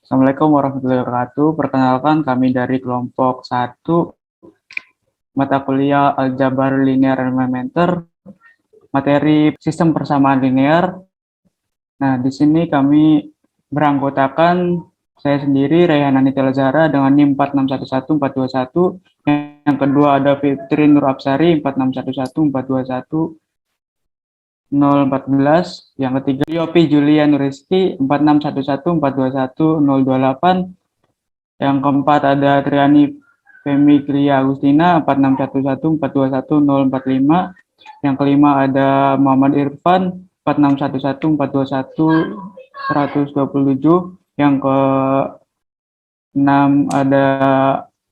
Assalamualaikum warahmatullahi wabarakatuh. Perkenalkan kami dari kelompok 1 mata kuliah Aljabar Linear Elementer, materi sistem persamaan linear. Nah, di sini kami beranggotakan saya sendiri, Rayhana Nitya Zahra dengan NIM 4611421. Yang kedua ada Fitri Nur Absari 4611421 014. Yang ketiga Yopi Julian Rizky 4611421 028. Yang keempat ada Triani Femi Kria Agustina 4611421 045. Yang kelima ada Muhammad Irfan 4611421 127. Yang keenam ada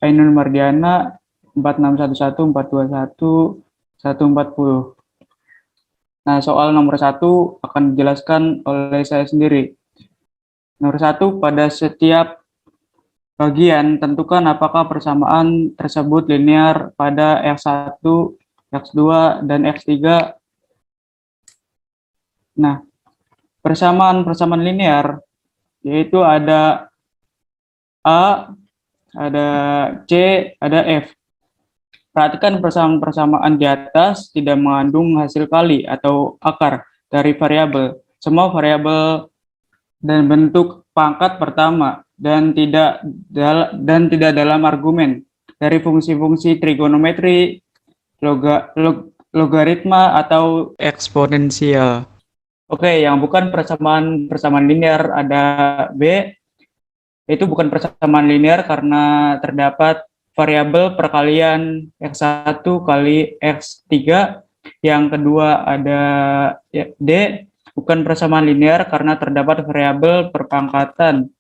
Ainun Mardiana 4611421 140. Nah, soal nomor 1 akan dijelaskan oleh saya sendiri. Nomor 1, pada setiap bagian tentukan apakah persamaan tersebut linear pada X1, X2, dan X3. Nah, persamaan linear yaitu ada A, ada C, ada F. Perhatikan persamaan-persamaan di atas tidak mengandung hasil kali atau akar dari variabel. Semua variabel dan bentuk pangkat pertama dan tidak dalam argumen dari fungsi-fungsi trigonometri, logaritma atau eksponensial. Oke, yang bukan persamaan linear ada B. Itu bukan persamaan linear karena terdapat variabel perkalian X1 kali X3. Yang kedua ada D, bukan persamaan linear karena terdapat variabel perpangkatan,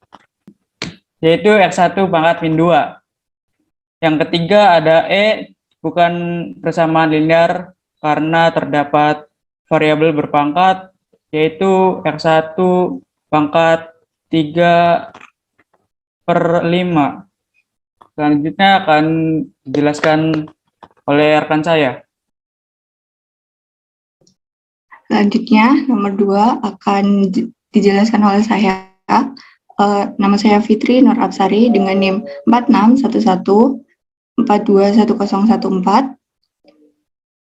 yaitu X1 pangkat min 2. Yang ketiga ada E, bukan persamaan linear karena terdapat variabel berpangkat, yaitu X1 pangkat 3/5. Selanjutnya akan dijelaskan oleh rekan saya. Selanjutnya, nomor 2 akan dijelaskan oleh saya. Nama saya Fitri Nur Absari dengan NIM 46114211014.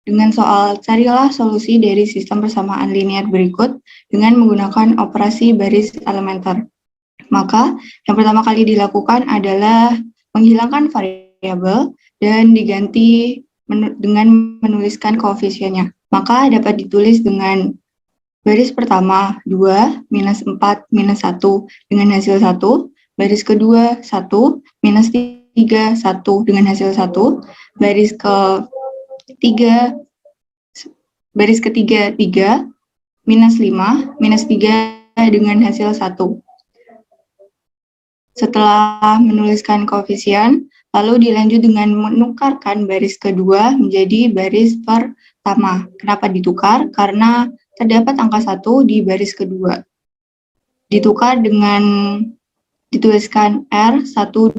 Dengan soal carilah solusi dari sistem persamaan linear berikut dengan menggunakan operasi baris elementer. Maka, yang pertama kali dilakukan adalah menghilangkan variabel dan diganti dengan menuliskan koefisiennya. Maka dapat ditulis dengan baris pertama 2 minus 4 minus 1 dengan hasil 1, baris kedua 1 minus 3 1 dengan hasil 1, baris ketiga 3 minus 5 minus 3 dengan hasil 1. Setelah menuliskan koefisien, lalu dilanjut dengan menukarkan baris kedua menjadi baris pertama. Kenapa ditukar? Karena terdapat angka 1 di baris kedua. Ditukar dengan dituliskan R12,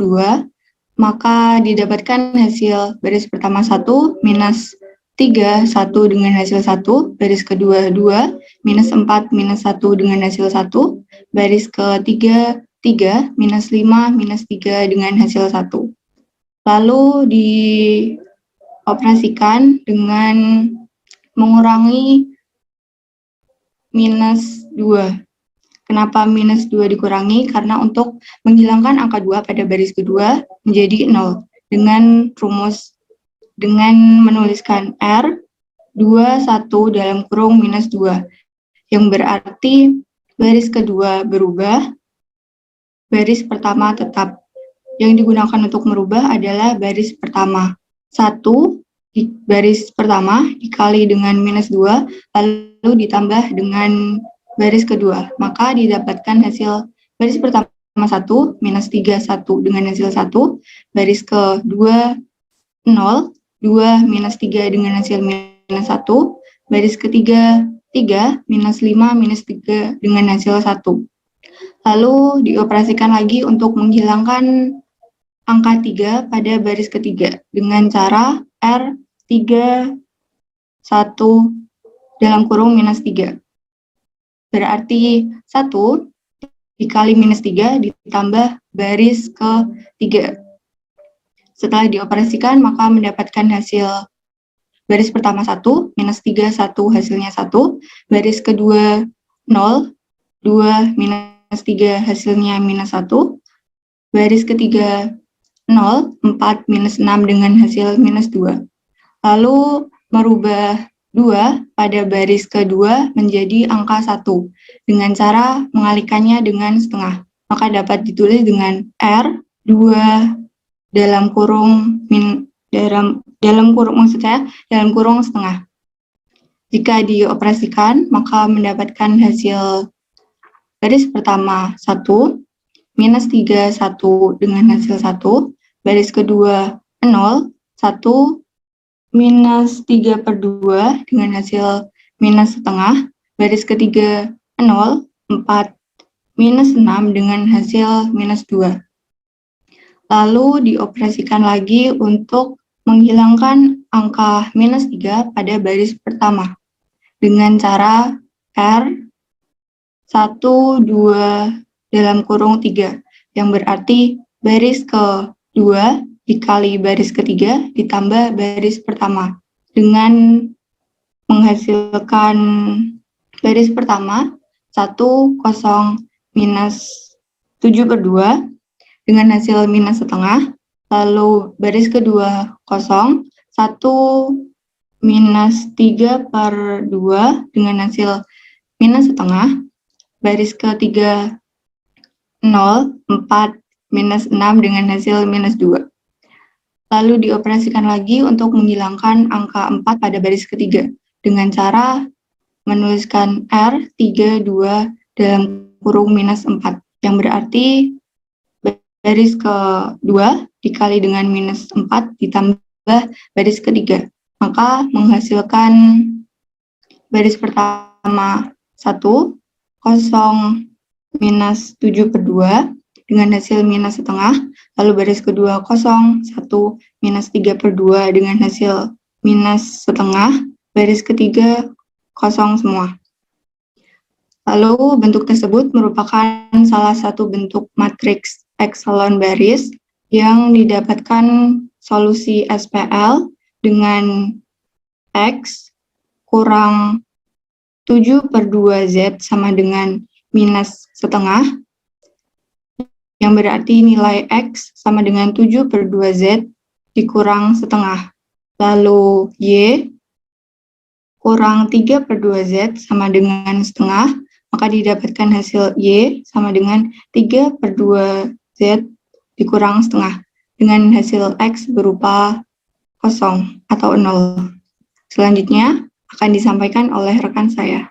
maka didapatkan hasil baris pertama 1 minus 3, 1 dengan hasil 1, baris kedua 2, minus 4, minus 1 dengan hasil 1, baris ketiga 3, minus 5, minus 3 dengan hasil 1. Lalu dioperasikan dengan mengurangi minus 2. Kenapa minus 2 dikurangi? Karena untuk menghilangkan angka 2 pada baris kedua menjadi 0. Dengan rumus, dengan menuliskan R 2, 1 dalam kurung minus 2. Yang berarti baris kedua berubah, baris pertama tetap. Yang digunakan untuk merubah adalah baris pertama. 1 di baris pertama dikali dengan minus 2, lalu ditambah dengan baris kedua. Maka didapatkan hasil baris pertama 1, minus 3, 1 dengan hasil 1, baris kedua 0, 2 minus 3 dengan hasil minus 1, baris ketiga 3, minus 5, minus 3 dengan hasil 1. Lalu dioperasikan lagi untuk menghilangkan angka 3 pada baris ketiga dengan cara R3 1 dalam kurung minus 3. Berarti 1 dikali minus 3 ditambah baris ke-3. Setelah dioperasikan, maka mendapatkan hasil baris pertama 1, minus 3, 1, hasilnya 1. Baris kedua 0, 2, minus 3, hasilnya minus 1. Baris ketiga 0, 4, minus 6 dengan hasil minus 2. Lalu merubah 2 pada baris kedua menjadi angka 1 dengan cara mengalihkannya dengan setengah. Maka dapat ditulis dengan R 2 dalam kurung dalam kurung setengah. Jika dioperasikan, maka mendapatkan hasil baris pertama 1, minus 3, 1 dengan hasil 1, baris kedua 0, 1, minus 3 per 2 dengan hasil minus setengah, baris ketiga 0, 4, minus 6 dengan hasil minus 2. Lalu dioperasikan lagi untuk menghilangkan angka minus 3 pada baris pertama dengan cara R 1, 2 dalam kurung 3, yang berarti baris kedua dikali baris ketiga ditambah baris pertama dengan menghasilkan baris pertama 1, 0, minus 7 per 2 dengan hasil minus setengah, lalu baris kedua 0, 1, minus 3 per 2 dengan hasil minus setengah, baris ketiga 0, 4, minus 6 dengan hasil minus 2. Lalu dioperasikan lagi untuk menghilangkan angka 4 pada baris ketiga dengan cara menuliskan R 3, 2 dalam kurung minus 4, yang berarti baris kedua dikali dengan minus 4 ditambah baris ketiga. Maka menghasilkan baris pertama 1, 0, minus 7 per 2 dengan hasil minus setengah, lalu baris kedua 0, 1, minus 3 per 2 dengan hasil minus setengah, baris ketiga 0 semua. Lalu bentuk tersebut merupakan salah satu bentuk matriks ekselon baris yang didapatkan solusi SPL dengan X kurang 7 per 2Z sama dengan minus setengah, yang berarti nilai X sama dengan 7 per 2Z dikurang setengah. Lalu Y kurang 3 per 2Z sama dengan setengah, maka didapatkan hasil Y sama dengan 3 per 2Z dikurang setengah dengan hasil X berupa 0 atau 0. Selanjutnya akan disampaikan oleh rekan saya.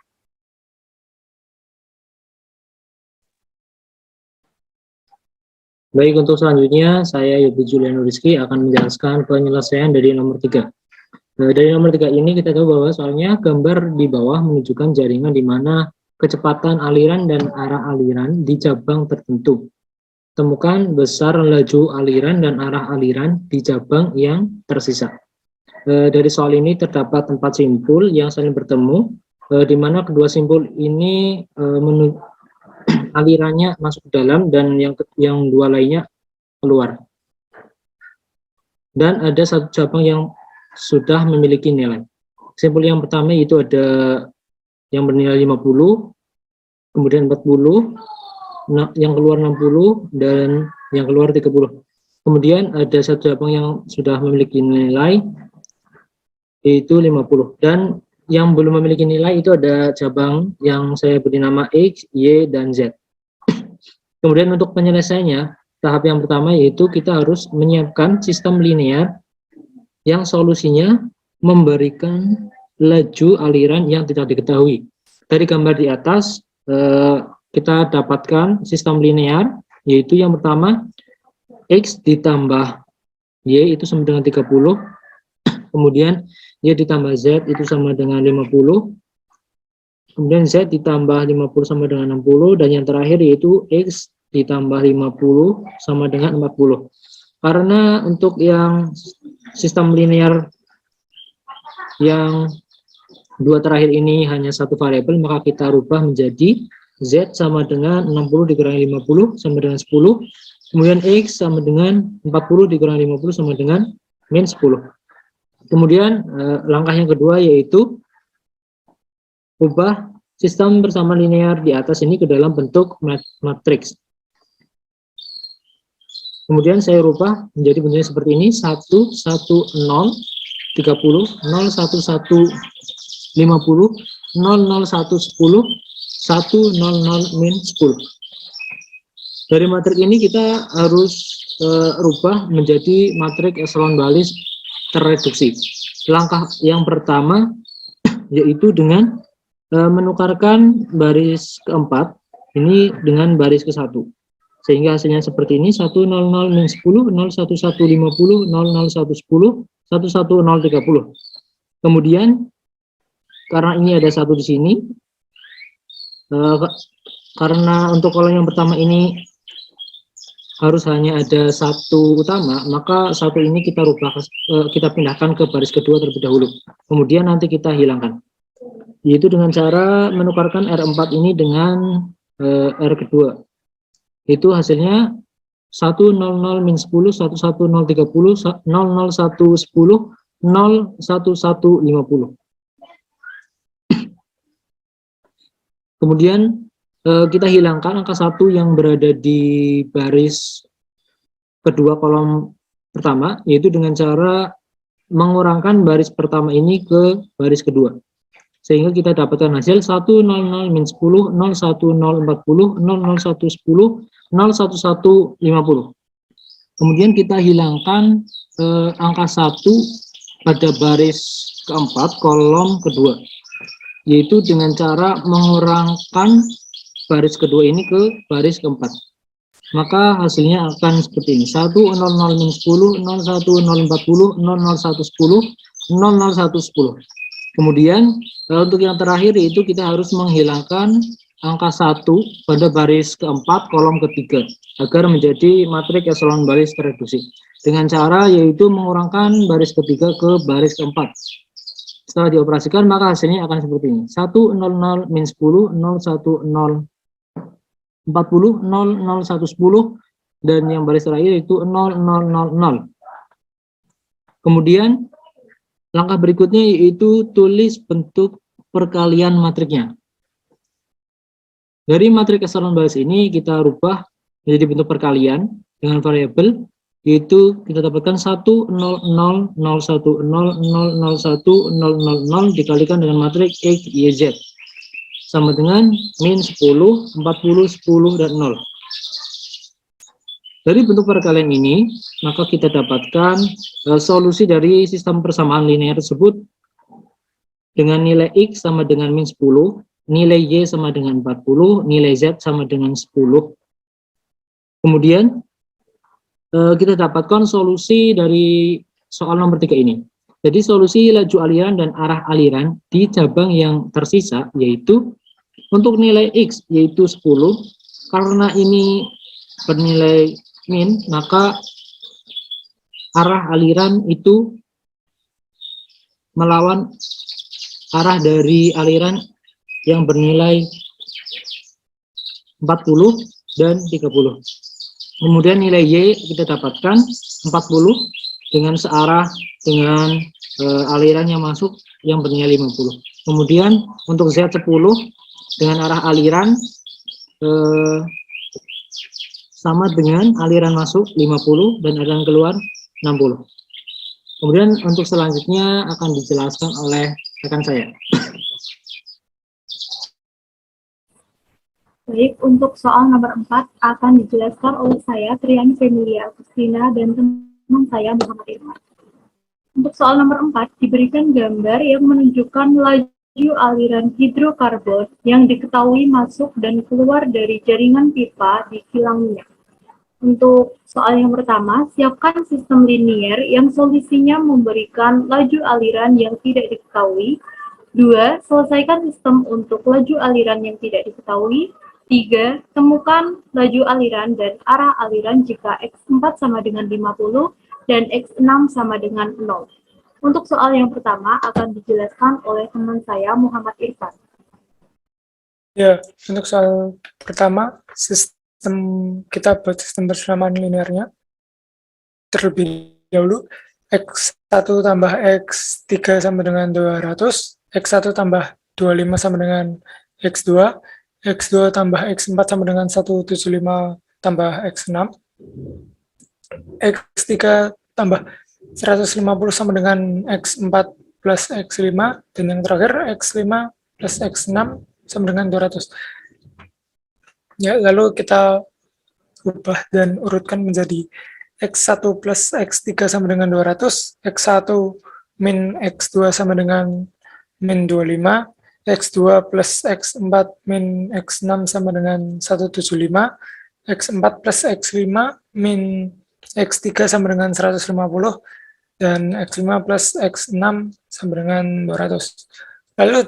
Baik, untuk selanjutnya saya Yobi Juliano Rizky akan menjelaskan penyelesaian dari nomor 3. Dari nomor 3 ini kita tahu bahwa soalnya gambar di bawah menunjukkan jaringan di mana kecepatan aliran dan arah aliran di cabang tertentu. Temukan besar laju aliran dan arah aliran di cabang yang tersisa. Dari soal ini terdapat 4 simpul yang saling bertemu, di mana kedua simpul ini alirannya masuk ke dalam dan yang dua lainnya keluar. Dan ada satu cabang yang sudah memiliki nilai. Simpul yang pertama itu ada yang bernilai 50, kemudian 40, yang keluar 60, dan yang keluar 30. Kemudian ada satu cabang yang sudah memiliki nilai yaitu 50, dan yang belum memiliki nilai itu ada cabang yang saya beri nama X, Y, dan Z. Kemudian untuk penyelesaiannya, tahap yang pertama yaitu kita harus menyiapkan sistem linear yang solusinya memberikan laju aliran yang tidak diketahui. Dari gambar di atas, kita dapatkan sistem linear, yaitu yang pertama, X ditambah Y itu sama dengan 30, kemudian Y ditambah Z itu sama dengan 50, kemudian Z ditambah 50 sama dengan 60, dan yang terakhir yaitu X ditambah 50 sama dengan 40. Karena untuk yang sistem linear yang dua terakhir ini hanya satu variabel, maka kita rubah menjadi Z sama dengan 60 dikurangi 50 sama dengan 10. Kemudian X sama dengan 40 dikurangi 50 sama dengan min 10. Kemudian langkah yang kedua yaitu ubah sistem persamaan linear di atas ini ke dalam bentuk matriks. Kemudian saya rubah menjadi bentuknya seperti ini, 1, 1, 0, 30, 0, 1, 1, 50, 0, 0, 1, 10, 1, 0, 0, min 10. Dari matriks ini kita harus rubah menjadi matriks echelon baris terreduksi. Langkah yang pertama yaitu dengan menukarkan baris keempat ini dengan baris ke-1. Sehingga hasilnya seperti ini, 1, 0, 0, min 10, 0, 1, 1, 50, 0, 0, 1, 10, 1, 1, 0, 30. Kemudian, karena ini ada 1 di sini, karena untuk kolom yang pertama ini harus hanya ada 1 utama, maka 1 ini kita rubah, kita pindahkan ke baris kedua terlebih dahulu. Kemudian nanti kita hilangkan. Yaitu dengan cara menukarkan R4 ini dengan R kedua. Itu hasilnya 1, 0, 0, min 10, 1, 1, 0, 30, 0, 0, 1, 10, 0, 1, 1, 50. Kemudian kita hilangkan angka 1 yang berada di baris kedua kolom pertama, yaitu dengan cara mengurangkan baris pertama ini ke baris kedua. Sehingga kita dapatkan hasil 1, 0, 0, min 10, 0, 1, 0, 40, 0, 0, 1, 10, 0, 1, 1, 50. Kemudian kita hilangkan angka 1 pada baris keempat kolom kedua, yaitu dengan cara mengurangkan baris kedua ini ke baris keempat. Maka hasilnya akan seperti ini, 1, 0, 0, min 10, 0, 1, 0, 40, 0, 0, 1, 10, 0, 0, 1, 10. Kemudian untuk yang terakhir yaitu kita harus menghilangkan angka 1 pada baris keempat kolom ketiga agar menjadi matriks echelon baris terreduksi. Dengan cara yaitu mengurangkan baris ketiga ke baris keempat. Setelah dioperasikan maka hasilnya akan seperti ini. 1, 0, 0, min 10, 0, 1, 0, 40, 0, 0, 1, 10, dan yang baris terakhir itu 0, 0, 0, 0. Kemudian langkah berikutnya yaitu tulis bentuk perkalian matriknya. Dari matriks echelon baris ini kita rubah menjadi bentuk perkalian dengan variabel, yaitu kita dapatkan 1, 0, 0, 0, 1, 0, 0, 0, 1, 0, 0 dikalikan dengan matriks X, Y, Z sama dengan min 10, 40, 10, dan 0. Dari bentuk perkalian ini, maka kita dapatkan solusi dari sistem persamaan linear tersebut dengan nilai X sama dengan min 10, nilai Y sama dengan 40, nilai Z sama dengan 10. Kemudian kita dapatkan solusi dari soal nomor 3 ini. Jadi solusi laju aliran dan arah aliran di cabang yang tersisa yaitu untuk nilai X yaitu 10, karena ini bernilai min, maka arah aliran itu melawan arah dari aliran yang bernilai 40 dan 30. Kemudian nilai Y kita dapatkan 40 dengan searah dengan aliran yang masuk yang bernilai 50. Kemudian untuk Z10 dengan arah aliran sama dengan aliran masuk 50 dan aliran keluar 60. Kemudian untuk selanjutnya akan dijelaskan oleh rekan saya. Baik, untuk soal nomor 4 akan dijelaskan oleh saya, Triani Femulia Agustina, dan teman saya, Muhammad Irfan. Untuk soal nomor 4, diberikan gambar yang menunjukkan laju aliran hidrokarbon yang diketahui masuk dan keluar dari jaringan pipa di kilang minyak. Untuk soal yang pertama, siapkan sistem linier yang solusinya memberikan laju aliran yang tidak diketahui. 2. Selesaikan sistem untuk laju aliran yang tidak diketahui. 3. Temukan laju aliran dan arah aliran jika X4 sama dengan 50 dan X6 sama dengan 0. Untuk soal yang pertama akan dijelaskan oleh teman saya Muhammad Irfan. Ya, untuk soal pertama, kita buat sistem persamaan linearnya. Terlebih dahulu, X1 tambah X3 sama dengan 200, X1 tambah 25 sama dengan X2, X2 tambah X4 sama dengan 175 tambah X6, X3 tambah 150 sama dengan X4 plus X5, dan yang terakhir X5 plus X6 sama dengan 200. Ya, lalu kita ubah dan urutkan menjadi X1 plus X3 sama dengan 200, X1 min X2 sama dengan min 25, X2 plus X4 min X6 sama dengan 175, X4 plus X5 min X3 sama dengan 150, dan X5 plus X6 sama dengan 200. Lalu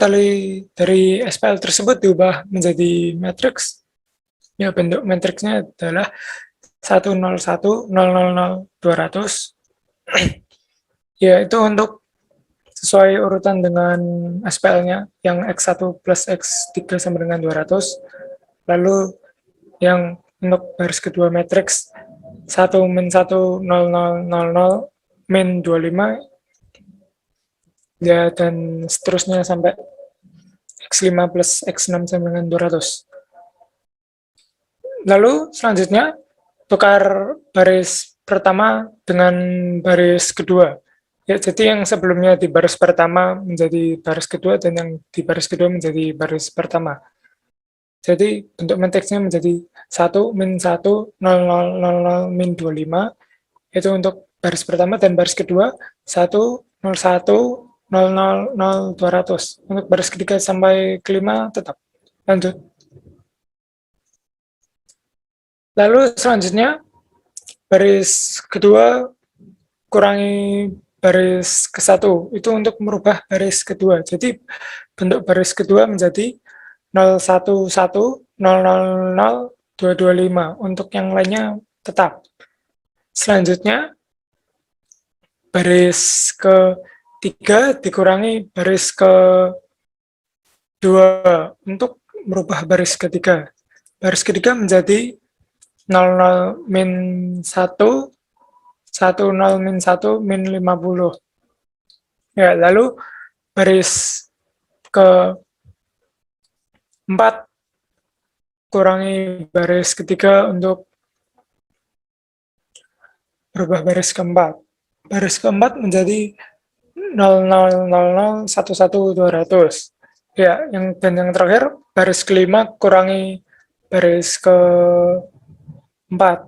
dari SPL tersebut diubah menjadi matriks. Ya, bentuk matriksnya adalah 101, 000, 200. Ya, itu untuk sesuai urutan dengan SPL-nya, yang X1 plus X3 sama dengan 200. Lalu yang untuk baris kedua matriks 1 min 1, 0, 0, 0, 0, min 25, ya, dan seterusnya sampai X5 plus X6 sama dengan 200. Lalu selanjutnya tukar baris pertama dengan baris kedua. Ya, jadi yang sebelumnya di baris pertama menjadi baris kedua, dan yang di baris kedua menjadi baris pertama. Jadi bentuk matriksnya menjadi 1 min 1, 0, 0, 0, 0, min 25. Itu untuk baris pertama, dan baris kedua 1, 0, 1, 0, 0, 0, 200. Untuk baris ketiga sampai kelima tetap. Lanjut. Lalu selanjutnya baris kedua kurangi baris ke-1, itu untuk merubah baris kedua. Jadi bentuk baris kedua menjadi 011, 000, 225. Untuk yang lainnya tetap. Selanjutnya baris ke-3 dikurangi baris ke-2 untuk merubah baris ketiga. Baris ketiga menjadi 00 min 1, 10 min 1, min 50. Ya, lalu baris ke-4 kurangi baris ketiga untuk berubah baris ke-4. Baris ke-4 menjadi 0000, 11, 200. Ya, dan yang terakhir baris kelima kurangi baris ke-4.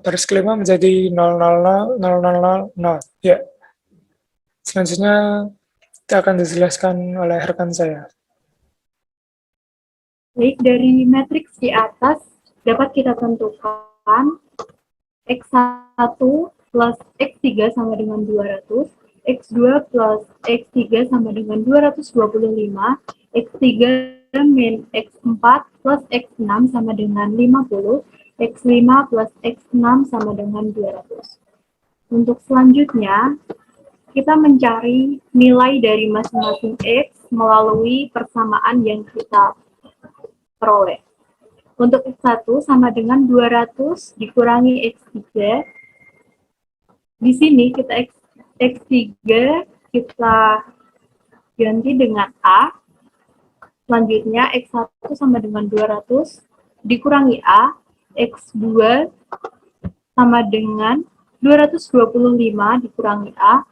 Baris kelima menjadi 000, 000. Ya. Selanjutnya kita akan dijelaskan oleh rekan saya. Baik, dari matriks di atas dapat kita tentukan X1 plus X3 sama dengan 200, X2 plus X3 sama dengan 225, X3 min X4 plus X6 sama dengan 50, X5 plus X6 sama dengan 200. Untuk selanjutnya, kita mencari nilai dari masing-masing X melalui persamaan yang kita peroleh. Untuk X1 sama dengan 200 dikurangi X3. Di sini kita X3 kita ganti dengan A. Selanjutnya X1 sama dengan 200 dikurangi A. X2 sama dengan 225 dikurangi A.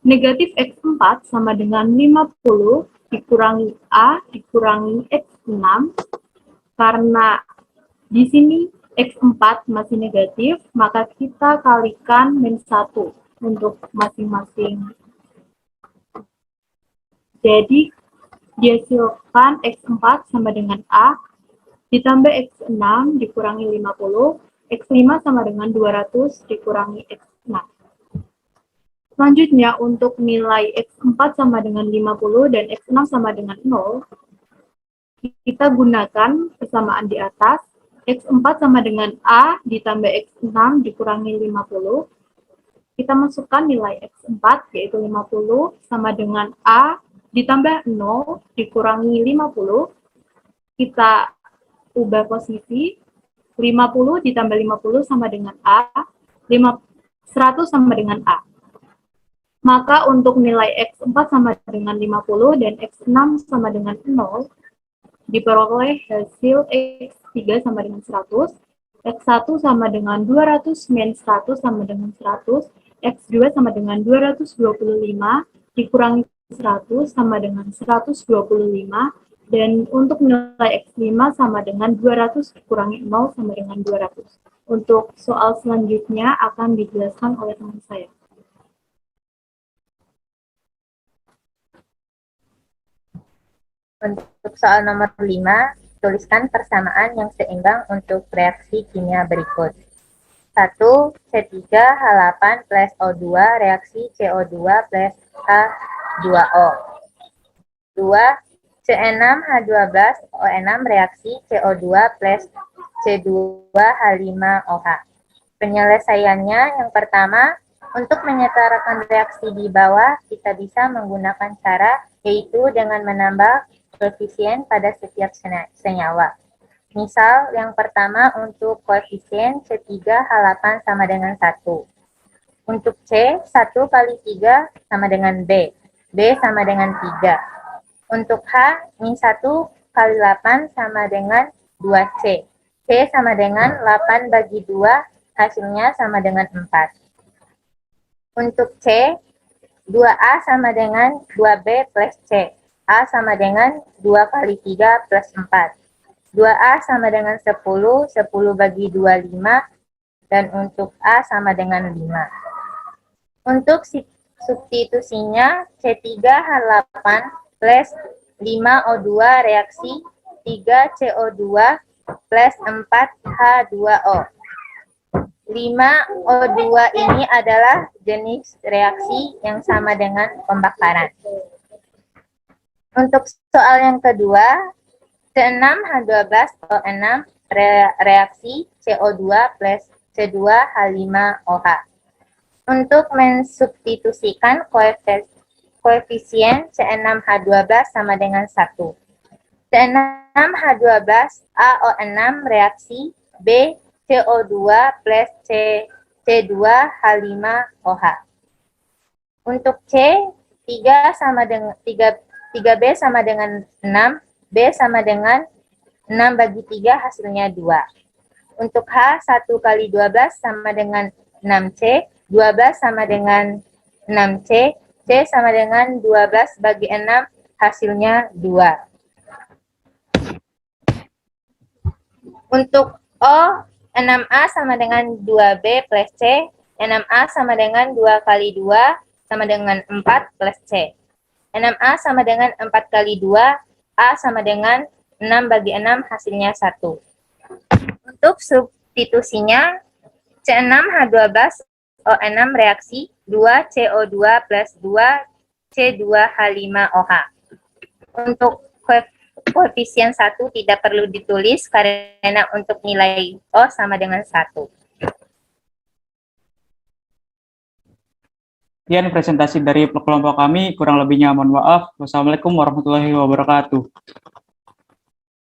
Negatif X4 sama dengan 50 dikurangi A dikurangi X6. Karena di sini X4 masih negatif, maka kita kalikan min 1 untuk masing-masing. Jadi, dihasilkan X4 sama dengan A, ditambah X6 dikurangi 50, X5 sama dengan 200 dikurangi X6. Selanjutnya, untuk nilai X4 sama dengan 50 dan X6 sama dengan 0, kita gunakan persamaan di atas. X4 sama dengan A ditambah X6 dikurangi 50. Kita masukkan nilai X4 yaitu 50 sama dengan A ditambah 0 dikurangi 50. Kita ubah posisi, 50 ditambah 50 sama dengan A, 100 sama dengan A. Maka untuk nilai X4 sama dengan 50 dan X6 sama dengan 0, diperoleh hasil X3 sama dengan 100, X1 sama dengan 200 min 100 sama dengan 100, X2 sama dengan 225, dikurangi 100 sama dengan 125, dan untuk nilai X5 sama dengan 200 dikurangi 0 sama dengan 200. Untuk soal selanjutnya akan dijelaskan oleh teman saya. Untuk soal nomor 5, tuliskan persamaan yang seimbang untuk reaksi kimia berikut. 1. C3H8 plus O2 reaksi CO2 plus H2O. 2. C6H12O6 reaksi CO2 plus C2H5OH. Penyelesaiannya yang pertama, untuk menyetarakan reaksi di bawah, kita bisa menggunakan cara yaitu dengan menambah koefisien pada setiap senyawa. Misal, yang pertama untuk koefisien C3H8 sama dengan 1. Untuk C, 1 kali 3 sama dengan B. B sama dengan 3. Untuk H, min 1 kali 8 sama dengan 2C. C sama dengan 8 bagi 2, hasilnya sama dengan 4. Untuk C, 2A sama dengan 2B plus C. A sama dengan 2 kali 3 plus 4. 2A sama dengan 10, 10 bagi 2, 5. Dan untuk A sama dengan 5. Untuk substitusinya, C3H8 plus 5O2 reaksi 3CO2 plus 4H2O. 5O2 ini adalah jenis reaksi yang sama dengan pembakaran. Untuk soal yang kedua, C6H12O6 reaksi CO2 plus C2H5OH. Untuk mensubstitusikan koefisien C6H12 sama dengan 1. C6H12AO6 reaksi B CO2 plus C2H5OH. Untuk C, 3B sama dengan 6, B sama dengan 6 bagi 3 hasilnya 2. Untuk H, 1 kali 12 sama dengan 6C, 12 sama dengan 6C, C sama dengan 12 bagi 6, hasilnya 2. Untuk O, 6A sama dengan 2B plus C, 6A sama dengan 2 kali 2 sama dengan 4 plus C. 6A sama dengan 4 kali 2, A sama dengan 6 bagi 6, hasilnya 1. Untuk substitusinya, C6H12O6 reaksi 2CO2 plus 2C2H5OH. Untuk koefisien 1 tidak perlu ditulis karena untuk nilai O sama dengan 1. Sekian presentasi dari kelompok kami, kurang lebihnya mohon maaf. Wassalamualaikum warahmatullahi wabarakatuh.